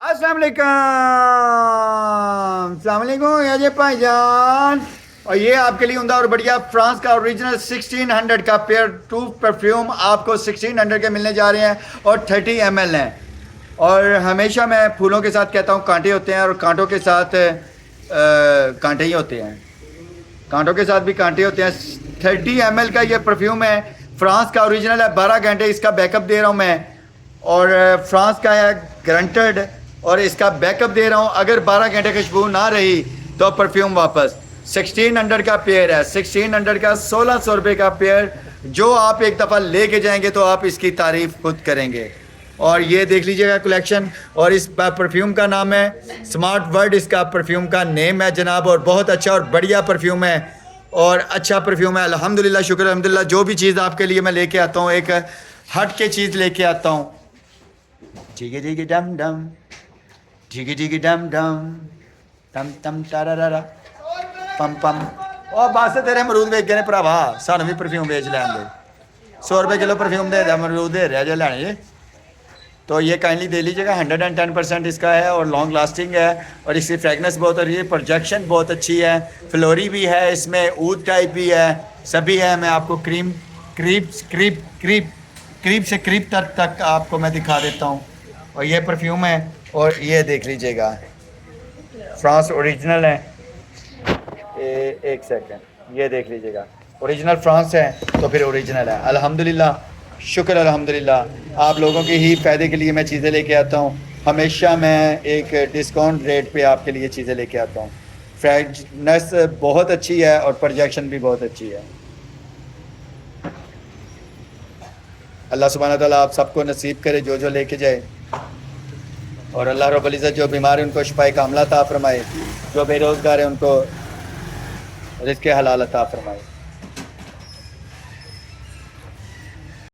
अस्सलाम वालेकुम ये भाईजान। और ये आपके लिए उम्दा और बढ़िया फ्रांस का ओरिजिनल 1600 का पेयर टू परफ्यूम आपको 1600 के मिलने जा रहे हैं और 30 ml हैं। और हमेशा मैं फूलों के साथ कहता हूँ कांटे होते हैं और कांटों के साथ कांटे ही होते हैं, कांटों के साथ भी कांटे होते हैं। 30 ml का ये परफ्यूम है, फ्रांस का ओरिजिनल है। 12 घंटे इसका बैकअप दे रहा हूँ मैं, और फ्रांस का है ग्रंटेड, और इसका बैकअप दे रहा हूँ। अगर 12 घंटे खुशबू ना रही तो परफ्यूम वापस। 1600 का पेयर है, 1600 का 1600 रुपये का पेयर, जो आप एक दफ़ा लेके जाएंगे तो आप इसकी तारीफ खुद करेंगे। और ये देख लीजिएगा कलेक्शन, और इस परफ्यूम का नाम है स्मार्ट वर्ड, इसका परफ्यूम का नेम है जनाब। और बहुत अच्छा और बढ़िया परफ्यूम है और अच्छा परफ्यूम है, अल्हम्दुलिल्लाह, शुक्र अल्हम्दुलिल्लाह। जो भी चीज़ आपके लिए मैं लेके आता हूँ एक हट के चीज़ लेके आता हूँ। ठीक है ठीक है, डम डम, ठीक है ठीक है, डम डम, तम तम तारा पम पम। और बस तेरे अमरूद बेच गए ने भरावा, सानू भी परफ्यूम बेच लैन दे। 100 रुपये किलो परफ्यूम दे दे, अमरूद दे रहा जो लैने जे। तो ये काइंडली दे लीजिएगा। 110% इसका है और लॉन्ग लास्टिंग है, और इसकी फ्रेगनेंस बहुत अच्छी है, प्रोजेक्शन बहुत अच्छी है, फ्लोरी भी है इसमें, ऊद टाइप भी है, सभी है। मैं आपको cream creep creep creep creep से क्रीप तक आपको मैं दिखा देता हूँ। और ये परफ्यूम है, और ये देख लीजिएगा फ्रांस ओरिजिनल है। एक सेकेंड, ये देख लीजिएगा ओरिजिनल फ्रांस है तो फिर ओरिजिनल है, अल्हम्दुलिल्लाह, शुक्र अल्हम्दुलिल्लाह। आप लोगों के ही फ़ायदे के लिए मैं चीज़ें लेके आता हूँ। हमेशा मैं एक डिस्काउंट रेट पे आपके लिए चीज़ें लेके आता हूँ। फ्रेगनेंस बहुत अच्छी है और प्रोजेक्शन भी बहुत अच्छी है। अल्लाह सुब्हानहू व तआला आप सबको नसीब करे जो जो लेके जाए, और अल्लाह रब्बुल इज़्ज़त जो बीमार है उनको शिफाए कामिला अता फरमाए, जो बेरोज़गार है उनको रिज़्क़े हलाल अता फरमाए।